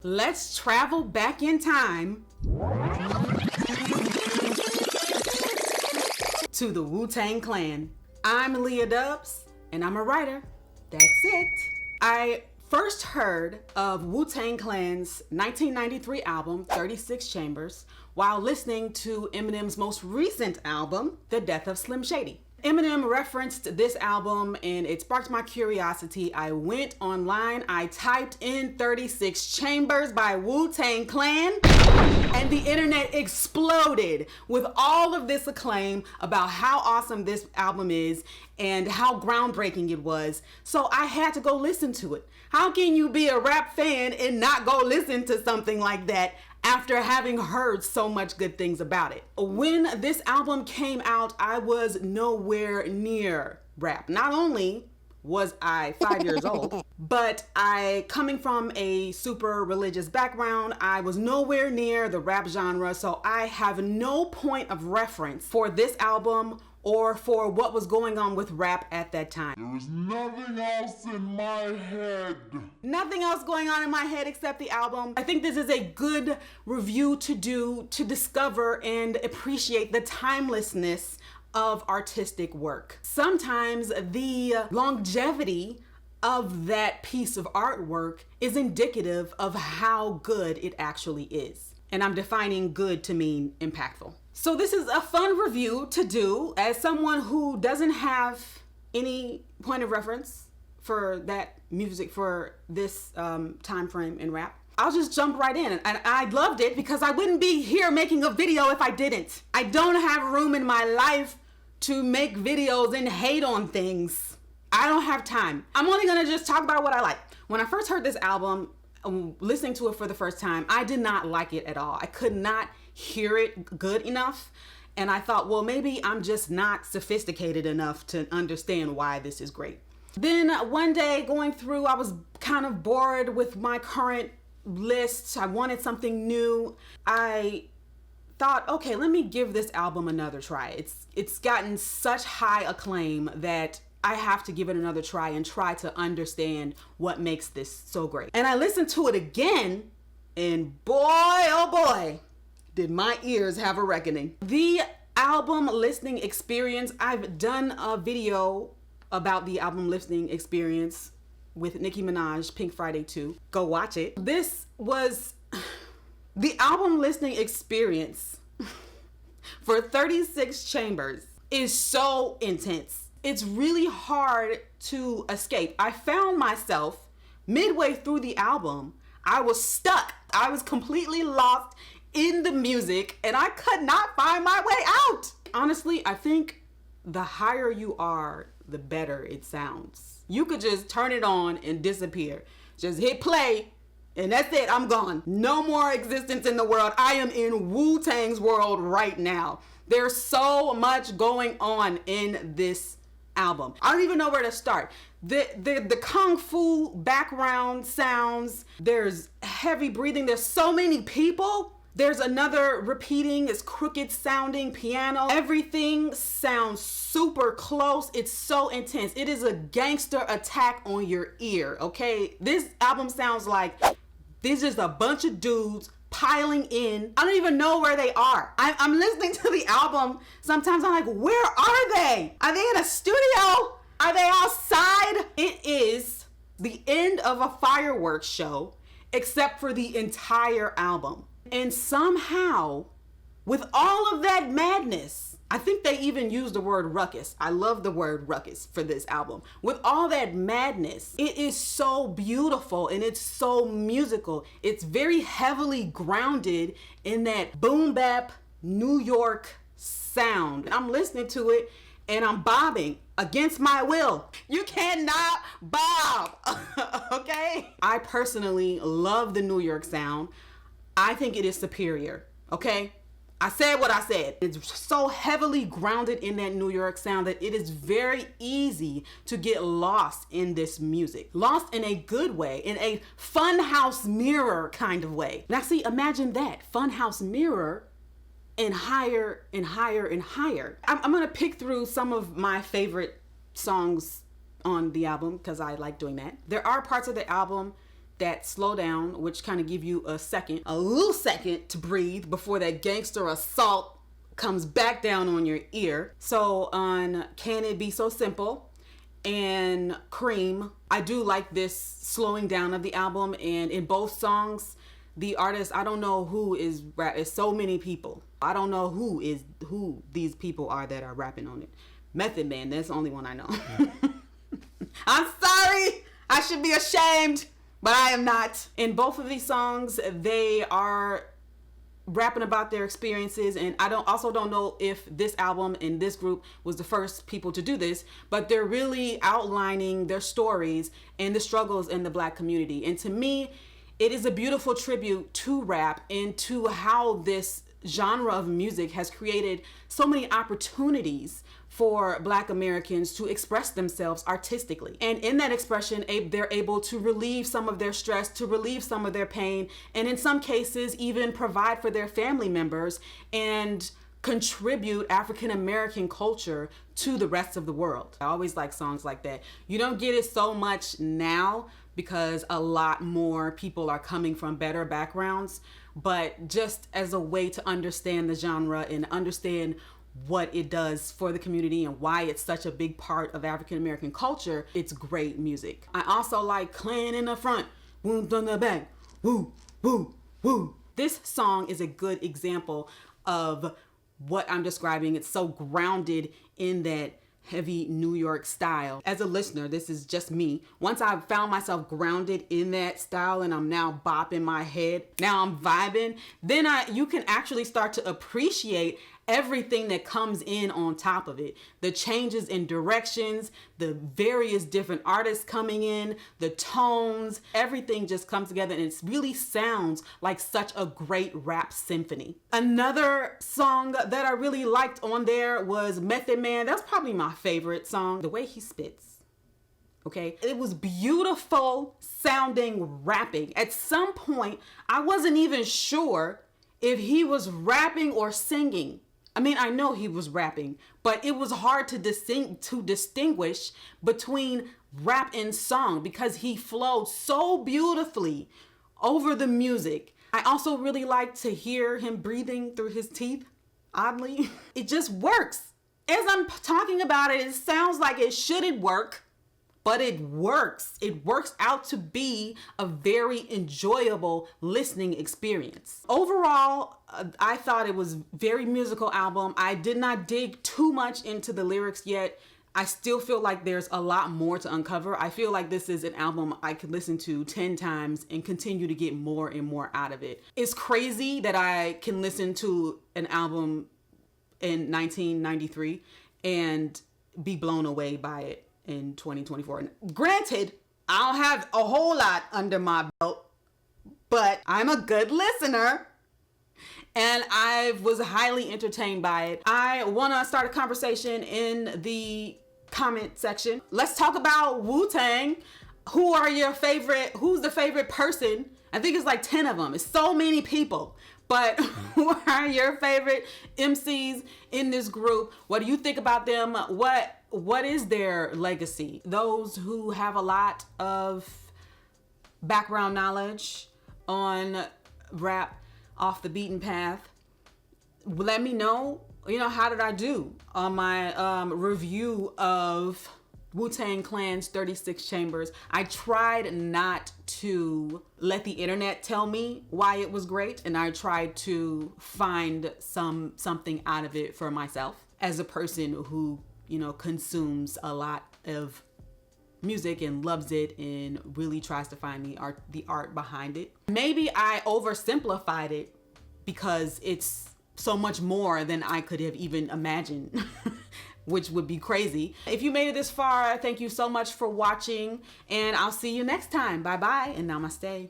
Let's travel back in time to the Wu-Tang Clan. I'm Leah Dubs, and I'm a writer. That's it. I first heard of Wu-Tang Clan's 1993 album, 36 Chambers, while listening to Eminem's most recent album, The Death of Slim Shady. Eminem referenced this album and it sparked my curiosity. I went online, I typed in 36 Chambers by Wu-Tang Clan, and the internet exploded with all of this acclaim about how awesome this album is and how groundbreaking it was. So I had to go listen to it. How can you be a rap fan and not go listen to something like that after having heard so much good things about it? When this album came out, I was nowhere near rap. Not only was I 5 years old, but coming from a super religious background, I was nowhere near the rap genre, so I have no point of reference for this album or for what was going on with rap at that time. There was nothing else in my head. Nothing else going on in my head except the album. I think this is a good review to do to discover and appreciate the timelessness of artistic work. Sometimes the longevity of that piece of artwork is indicative of how good it actually is. And I'm defining good to mean impactful. So this is a fun review to do as someone who doesn't have any point of reference for that music for this time frame in rap. I'll just jump right in, and I loved it because I wouldn't be here making a video if I didn't. I don't have room in my life to make videos and hate on things. I don't have time. I'm only gonna just talk about what I like. When I first heard this album, listening to it for the first time, I did not like it at all. I could not hear it good enough. And I thought, well, maybe I'm just not sophisticated enough to understand why this is great. Then one day going through, I was kind of bored with my current list. I wanted something new. I thought, okay, let me give this album another try. It's gotten such high acclaim that I have to give it another try and try to understand what makes this so great. And I listened to it again, and boy, oh boy, did my ears have a reckoning. The album listening experience, I've done a video about the album listening experience with Nicki Minaj, Pink Friday 2. Go watch it. This was the album listening experience for 36 Chambers is so intense. It's really hard to escape. I found myself midway through the album, I was stuck. I was completely lost in the music and I could not find my way out. Honestly, I think the higher you are, the better it sounds. You could just turn it on and disappear. Just hit play and that's it, I'm gone. No more existence in the world. I am in Wu-Tang's world right now. There's so much going on in this album. I don't even know where to start. The kung fu background sounds, there's heavy breathing, there's so many people. There's another repeating, it's crooked sounding piano. Everything sounds super close. It's so intense. It is a gangster attack on your ear, okay? This album sounds like there's just a bunch of dudes piling in. I don't even know where they are. I'm listening to the album. Sometimes I'm like, where are they? Are they in a studio? Are they outside? It is the end of a fireworks show, except for the entire album. And somehow, with all of that madness, I think they even used the word ruckus. I love the word ruckus for this album. With all that madness, it is so beautiful and it's so musical. It's very heavily grounded in that boom bap New York sound. I'm listening to it and I'm bobbing against my will. You cannot bob, okay? I personally love the New York sound. I think it is superior, okay? I said what I said. It's so heavily grounded in that New York sound that it is very easy to get lost in this music. Lost in a good way, in a funhouse mirror kind of way. Now see, imagine that, funhouse mirror and higher and higher and higher. I'm gonna pick through some of my favorite songs on the album because I like doing that. There are parts of the album that slow down, which kind of give you a little second to breathe before that gangster assault comes back down on your ear. So on Can It Be So Simple and Cream, I do like this slowing down of the album. And in both songs, the artist, I don't know who is rap. It's so many people. I don't know who these people are that are rapping on it. Method Man, that's the only one I know. I'm sorry. I should be ashamed, but I am not. In both of these songs, they are rapping about their experiences, and I don't know if this album and this group was the first people to do this, but they're really outlining their stories and the struggles in the Black community. And to me, it is a beautiful tribute to rap and to how this genre of music has created so many opportunities for Black Americans to express themselves artistically. And in that expression, they're able to relieve some of their stress, to relieve some of their pain, and in some cases, even provide for their family members and contribute African American culture to the rest of the world. I always like songs like that. You don't get it so much now because a lot more people are coming from better backgrounds, but just as a way to understand the genre and understand what it does for the community and why it's such a big part of African American culture, it's great music. I also like Clan in the Front, Woo on the Back, Woo, Woo, Woo. This song is a good example of what I'm describing. It's so grounded in that heavy New York style. As a listener, this is just me. Once I've found myself grounded in that style and I'm now bopping my head, now I'm vibing, then you can actually start to appreciate everything that comes in on top of it. The changes in directions, the various different artists coming in, the tones, everything just comes together and it really sounds like such a great rap symphony. Another song that I really liked on there was Method Man. That's probably my favorite song. The way he spits. Okay, it was beautiful sounding rapping. At some point, I wasn't even sure if he was rapping or singing. I mean, I know he was rapping, but it was hard to distinguish between rap and song because he flowed so beautifully over the music. I also really like to hear him breathing through his teeth, oddly. It just works. As I'm talking about it, it sounds like it shouldn't work, but it works. It works out to be a very enjoyable listening experience. Overall, I thought it was a very musical album. I did not dig too much into the lyrics yet. I still feel like there's a lot more to uncover. I feel like this is an album I could listen to 10 times and continue to get more and more out of it. It's crazy that I can listen to an album in 1993 and be blown away by it in 2024. And granted, I don't have a whole lot under my belt, but I'm a good listener and I was highly entertained by it. I want to start a conversation in the comment section. Let's talk about Wu-Tang. Who's the favorite person? I think it's like 10 of them. It's so many people. But who are your favorite MCs in this group? What do you think about them? What is their legacy? Those who have a lot of background knowledge on rap off the beaten path, let me know, how did I do on my review of Wu-Tang Clan's 36 Chambers. I tried not to let the internet tell me why it was great, and I tried to find something out of it for myself as a person who, consumes a lot of music and loves it and really tries to find the art behind it. Maybe I oversimplified it because it's so much more than I could have even imagined. Which would be crazy. If you made it this far, thank you so much for watching, and I'll see you next time. Bye-bye and namaste.